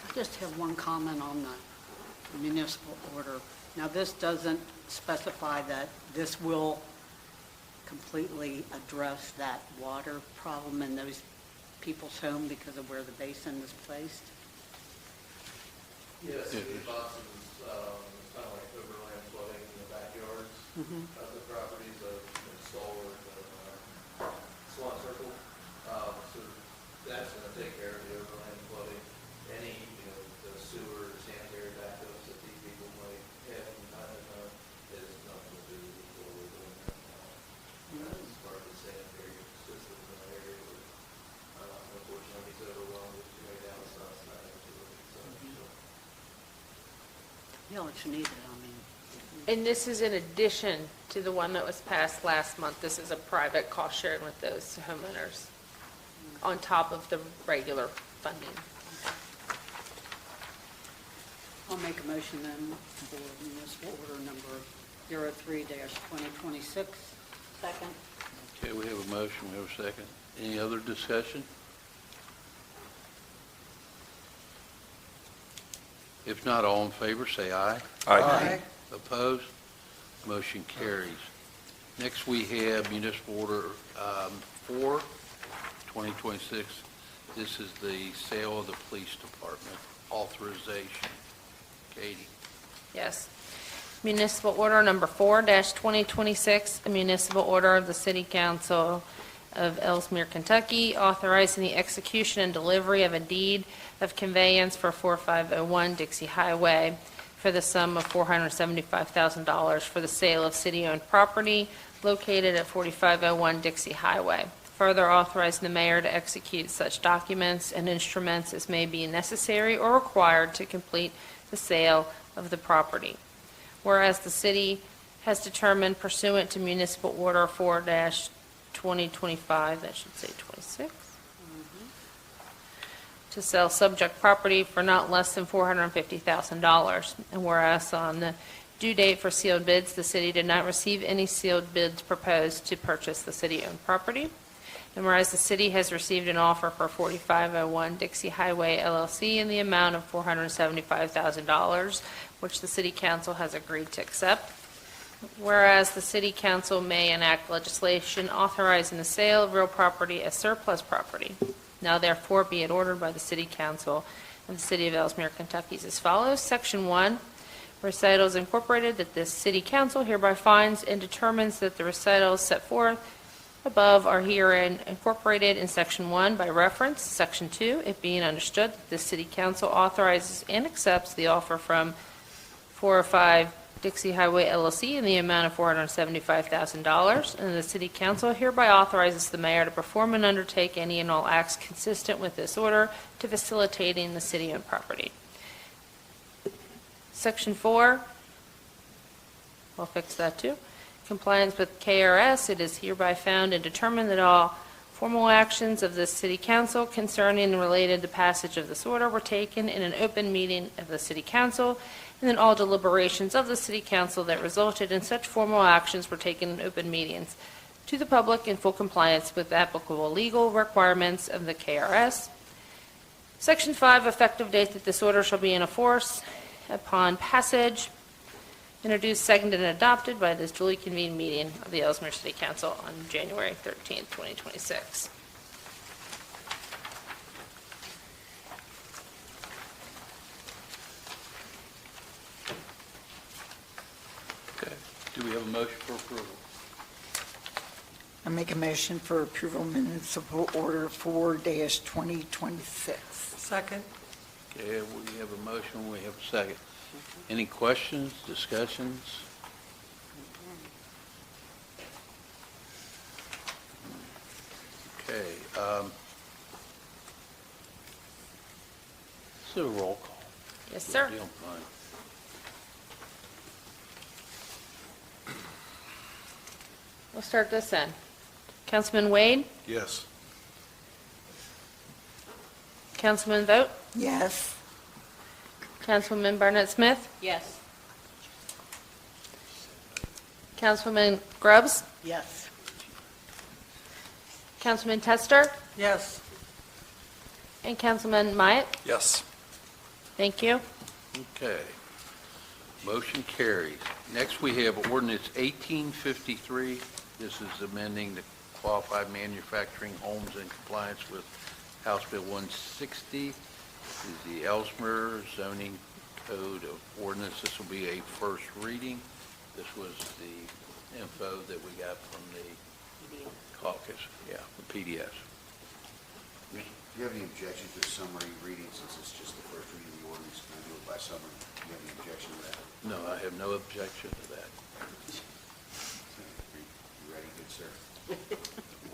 I just have one comment on the municipal order. Now, this doesn't specify that this will completely address that water problem in those people's home because of where the basin is placed. Yes, it causes, kind of like overland flooding in the backyards of the properties of Stallworth and Swan Circle. So that's going to take care of the overland flooding. Any, the sewer, sanitary backups that these people might have from time to time is nothing to do with what we're doing right now. That's part of the sanitary system in that area. Unfortunately, he's overwhelmed with too many downsides not into it. Yeah, it's needed, I mean. And this is in addition to the one that was passed last month. This is a private cost sharing with those homeowners on top of the regular funding. I'll make a motion then for municipal order number 03-2026. Second. Okay, we have a motion, we have a second. Any other discussion? If not, all in favor, say aye. Aye. Opposed? Motion carries. Next, we have municipal order 4, 2026. This is the sale of the police department authorization. Katie. Yes. Municipal order number 4-2026, a municipal order of the City Council of Elsmere, Kentucky, authorizing the execution and delivery of a deed of conveyance for 4501 Dixie Highway for the sum of $475,000 for the sale of city-owned property located at 4501 Dixie Highway. Further authorizing the mayor to execute such documents and instruments as may be necessary or required to complete the sale of the property. Whereas the city has determined pursuant to municipal order 4-2025, that should say 26, to sell subject property for not less than $450,000. And whereas on the due date for sealed bids, the city did not receive any sealed bids proposed to purchase the city-owned property. And whereas the city has received an offer for 4501 Dixie Highway LLC in the amount of $475,000, which the city council has agreed to accept. Whereas the city council may enact legislation authorizing the sale of real property as surplus property. Now therefore be it ordered by the city council of the City of Elsmere, Kentucky as follows. Section 1, recitals incorporated, that this city council hereby finds and determines that the recitals set forth above are herein incorporated in Section 1 by reference. Section 2, it being understood that the City Council authorizes and accepts the offer from 405 Dixie Highway LLC in the amount of $475,000, and the City Council hereby authorizes the mayor to perform and undertake any and all acts consistent with this order to facilitating the city-owned property. Section 4, we'll fix that too. Compliance with KRS, it is hereby found and determined that all Formal actions of the city council concerning and related to passage of this order were taken in an open meeting of the city council, and then all deliberations of the city council that resulted in such formal actions were taken in open meetings to the public in full compliance with applicable legal requirements of the KRS. Section 5, effective date that this order shall be in force upon passage, introduced, seconded, and adopted by this duly convened meeting of the Elsmere City Council on January 13th, 2026. Okay. Do we have a motion for approval? I make a motion for approval municipal order 4-2026. Second. Okay, we have a motion, we have a second. Any questions, discussions? Okay, so roll call. Yes, sir. If you don't mind. We'll start this end. Councilman Wade? Yes. Councilman Vogt? Yes. Councilwoman Barnett Smith? Yes. Councilwoman Grubbs? Yes. Councilman Tester? Yes. And Councilman Myatt? Yes. Thank you. Okay. Motion carries. Next, we have ordinance 1853. This is amending the qualified manufacturing homes in compliance with House Bill 160. This is the Elsmere zoning code of ordinance. This will be a first reading. This was the info that we got from the caucus, the PDS. Do you have any objection to the summary reading, since it's just the first reading of the ordinance? Can I do it by summary? Do you have any objection to that? No, I have no objection to that. You ready, good sir?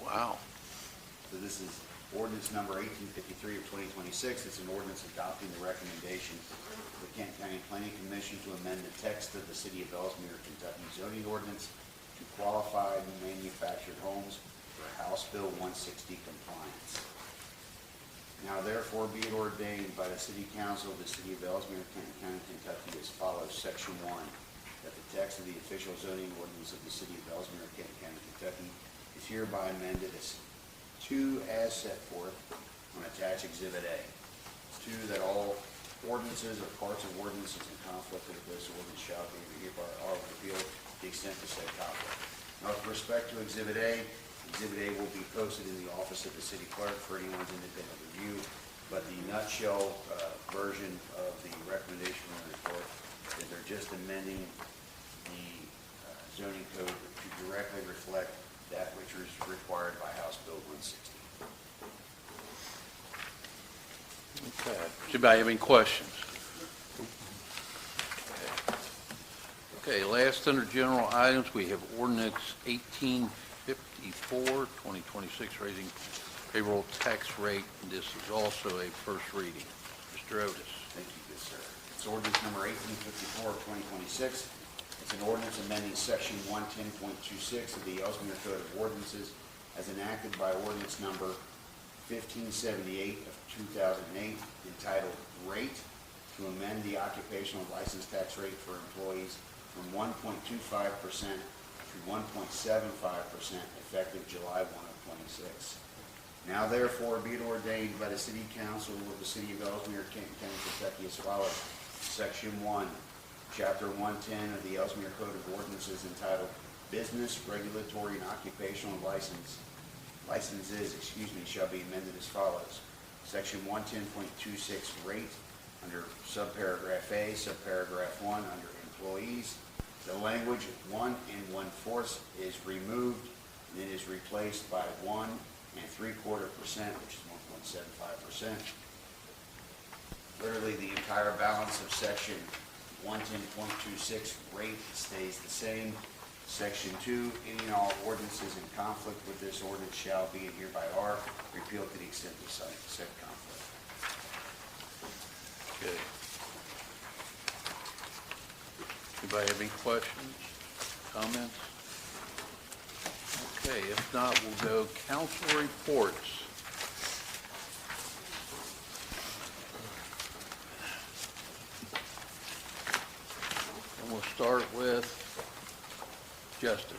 Wow. So this is ordinance number 1853 of 2026. It's an ordinance adopting the recommendation of the Kent County Planning Commission to amend the text of the City of Elsmere, Kentucky zoning ordinance to qualified manufactured homes for House Bill 160 compliance. Now therefore be it ordained by the City Council of the City of Elsmere, Kent County, Kentucky as follows. Section 1, that the text of the official zoning ordinance of the City of Elsmere, Kent County, Kentucky is hereby amended as set forth on attached Exhibit A. 2, that all ordinances or parts of ordinances in conflict with this ordinance shall be hereby are repealed to the extent of said conflict. Now with respect to Exhibit A will be posted in the office of the city clerk for anyone's independent review, but the nutshell version of the recommendation from the report is they're just amending the zoning code to directly reflect that which is required by House Bill 160. Okay. Does anybody have any questions? Okay, last under general items, we have ordinance 1854, 2026, raising payroll tax rate. This is also a first reading. Mr. Otis. Thank you, good sir. It's ordinance number 1854 of 2026. It's an ordinance amending section 110.26 of the Elsmere Code of Ordinances as enacted by ordinance number 1578 of 2008, entitled Rate, to amend the occupational license tax rate for employees from 1.25% to 1.75% effective July 1 of 26. Now therefore be it ordained by the City Council of the City of Elsmere, Kent County, Kentucky as follows. Section 1, Chapter 110 of the Elsmere Code of Ordinances entitled Business, Regulatory, and Occupational Licenses, shall be amended as follows. Section 110.26 rate, under subparagraph A, subparagraph 1, under employees, the language 1 1/4 is removed and it is replaced by 1 3/4%, which is 1.75%. Literally, the entire balance of section 110.26 rate stays the same. Section 2, any and all ordinances in conflict with this ordinance shall be and hereby are repealed to the extent of said conflict. Okay. Anybody have any questions, comments? Okay, if not, we'll go council reports. And we'll start with Justin.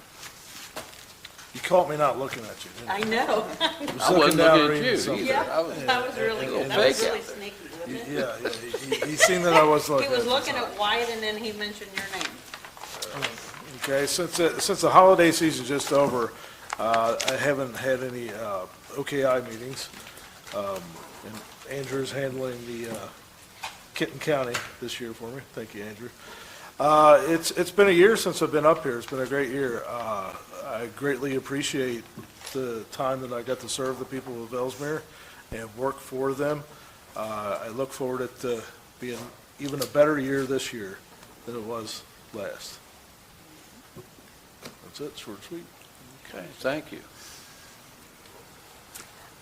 You caught me not looking at you, didn't you? I know. I wasn't looking at reading you something. either. Yeah, I was- that was really, Little that was fake really out there. sneaky, wasn't it? Yeah, he seen that I was He looking. was at you, looking so- at Wyatt and then he mentioned your name. Okay, since the holiday season's just over, I haven't had any OKI meetings. And Andrew's handling the Kenton County this year for me. Thank you, Andrew. It's been a year since I've been up here. It's been a great year. I greatly appreciate the time that I got to serve the people of Elsmere and work for them. I look forward to being even a better year this year than it was last. That's it, short and sweet. Okay, thank you.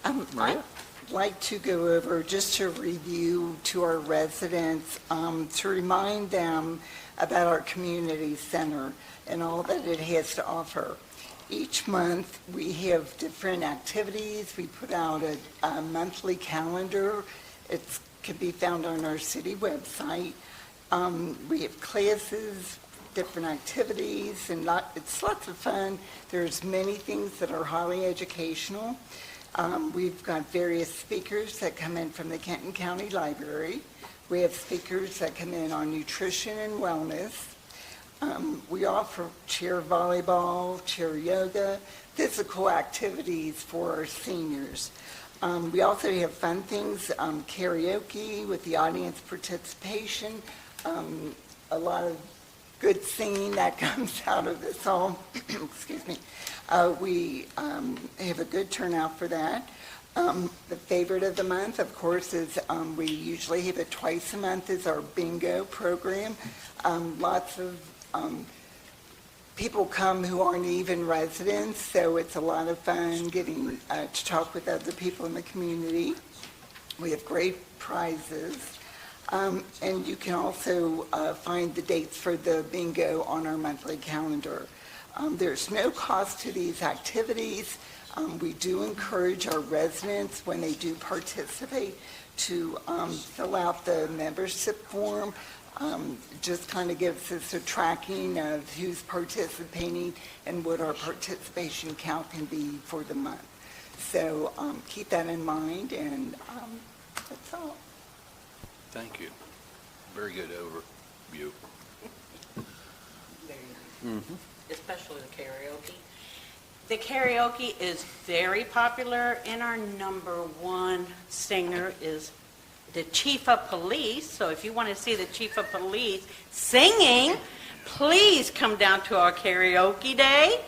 I'd like to go over, just to review to our residents, to remind them about our community center and all that it has to offer. Each month, we have different activities. We put out a monthly calendar. It can be found on our city website. We have classes, different activities, and it's lots of fun. There's many things that are highly educational. We've got various speakers that come in from the Kenton County Library. We have speakers that come in on nutrition and wellness. We offer chair volleyball, chair yoga, physical activities for our seniors. We also have fun things, karaoke with the audience participation, a lot of good singing that comes out of this all. Excuse me. We have a good turnout for that. The favorite of the month, of course, is we usually have it twice a month, is our bingo program. Lots of people come who aren't even residents, so it's a lot of fun getting to talk with other people in the community. We have great prizes. And you can also find the dates for the bingo on our monthly calendar. There's no cost to these activities. We do encourage our residents, when they do participate, to fill out the membership form. Just kind of gives us a tracking of who's participating and what our participation count can be for the month. So keep that in mind, and that's all. Thank you. Very good overview. Especially the karaoke. The karaoke is very popular, and our number one singer is the chief of police. So if you want to see the chief of police singing, please come down to our karaoke day,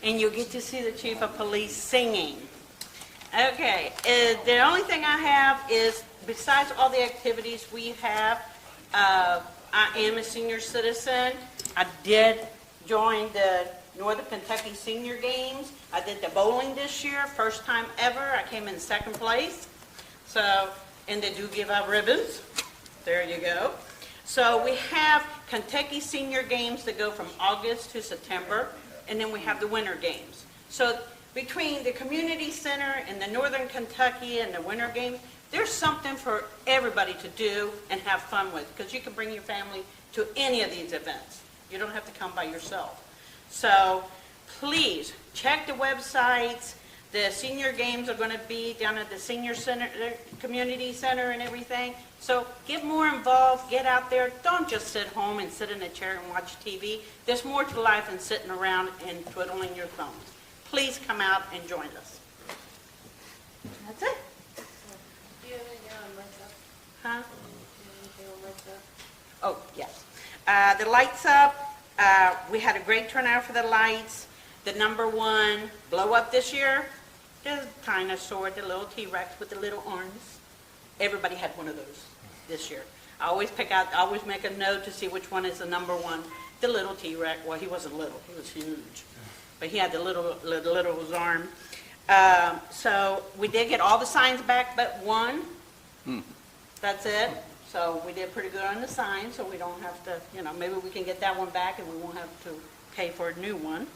and you'll get to see the chief of police singing. Okay, the only thing I have is, besides all the activities we have, I am a senior citizen. I did join the Northern Kentucky Senior Games. I did the bowling this year, first time ever. I came in second place. So, and they do give out ribbons. There you go. So we have Kentucky Senior Games that go from August to September, and then we have the Winter Games. So between the community center and the Northern Kentucky and the Winter Games, there's something for everybody to do and have fun with, because you can bring your family to any of these events. You don't have to come by yourself. So please check the websites. The senior games are going to be down at the senior center, community center and everything. So get more involved, get out there. Don't just sit home and sit in a chair and watch TV. There's more to life than sitting around and twiddling your thumbs. Please come out and join us. That's it. Huh? Oh, yes. The lights up, we had a great turnout for the lights. The number one blow up this year is dinosaur, the little T-Rex with the little arms. Everybody had one of those this year. I always make a note to see which one is the number one. The little T-Rex, well, he wasn't little, he was huge. But he had the little arm. So we did get all the signs back but one. That's it. So we did pretty good on the signs, so we don't have to, maybe we can get that one back and we won't have to pay for a new one.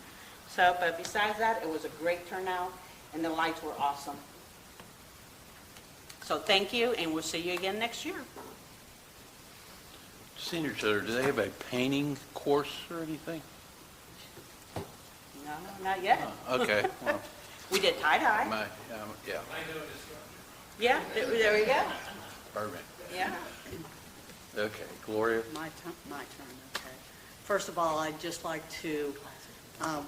So, but besides that, it was a great turnout, and the lights were awesome. So thank you, and we'll see you again next year. Senior Center, do they have a painting course or anything? No, not yet. Okay, well, We did tie-dye. yeah, Yeah, there we go. perfect. Yeah. Okay, Gloria? My turn, okay. First of all, I'd just like to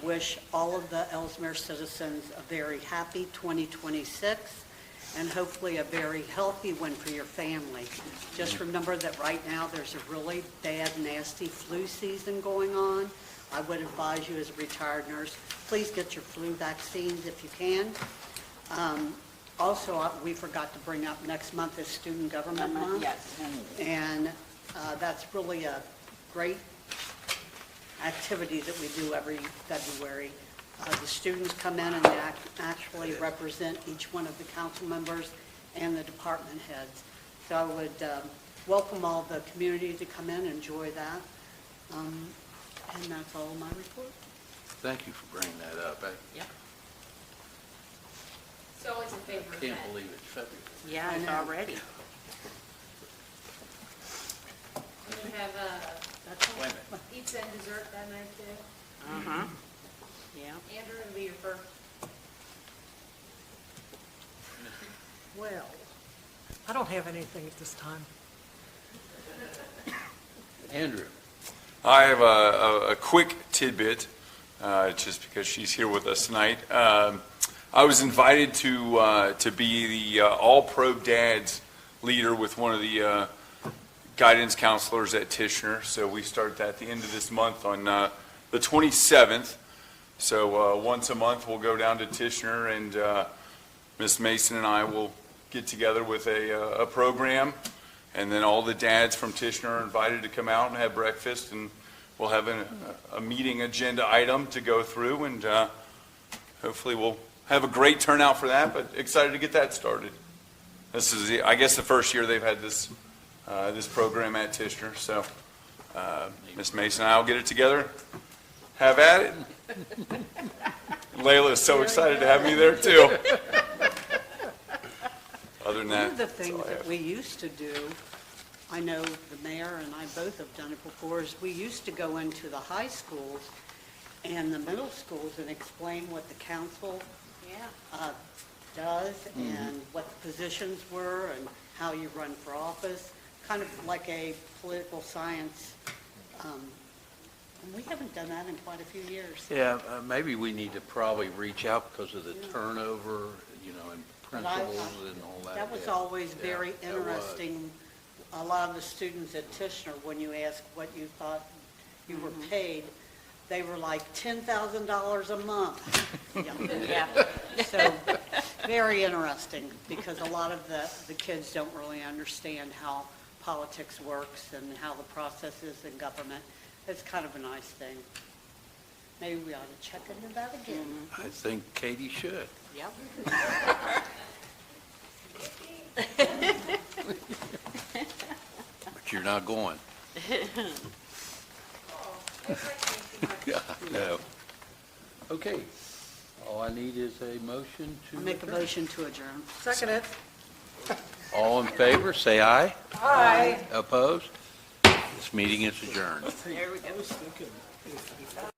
wish all of the Elsmere citizens a very happy 2026, and hopefully a very healthy one for your family. Just remember that right now, there's a really bad, nasty flu season going on. I would advise you as a retired nurse, please get your flu vaccines if you can. Also, we forgot to bring up, next month is Student Government Month. Yes. And that's really a great activity that we do every February. The students come in and they actually represent each one of the council members and the department heads. So I would welcome all the community to come in and enjoy that. And that's all my report. Thank you for bringing that up. Yep. It's always a favorite I can't event. believe it's February. Yeah, it's already. And we have Wait a minute. pizza and dessert that night too. Uh-huh. Yeah. Andrew, it'll be your first. Well, I don't have anything at this time. Andrew? I have a quick tidbit, just because she's here with us tonight. I was invited to be the All-Pro Dads leader with one of the guidance counselors at Tishner. So we start that at the end of this month on the 27th. So once a month, we'll go down to Tishner, and Miss Mason and I will get together with a program. And then all the dads from Tishner are invited to come out and have breakfast, and we'll have a meeting agenda item to go through, and hopefully we'll have a great turnout for that, but excited to get that started. This is, I guess, the first year they've had this program at Tishner, so Miss Mason and I will get it together, have at it. Layla is so excited to have me there, too. Other than that, One of the that's things all I that have. we used to do, I know the mayor and I both have done it before, is we used to go into the high schools and the middle schools and explain what the council Yeah. does and what the positions were and how you run for office, kind of like a political science. And we haven't done that in quite a few years. Yeah, maybe we need to probably reach out because of the turnover, and But I- principals and all that. That was Yeah. always Yeah, very that was. interesting. A lot of the students at Tishner, when you asked what you thought you were paid, they were like $10,000 a month. Yeah. So, very interesting, because a lot of the kids don't really understand how politics works and how the process is in government. It's kind of a nice thing. Maybe we ought to check into that again. I think Katie should. Yep. But you're not going. Yeah, no. Okay. All I need is a motion to. I'll make a adjourn. motion to adjourn. Second it. All in favor, say aye. Aye. Opposed? This meeting is adjourned. There we go. I was thinking, if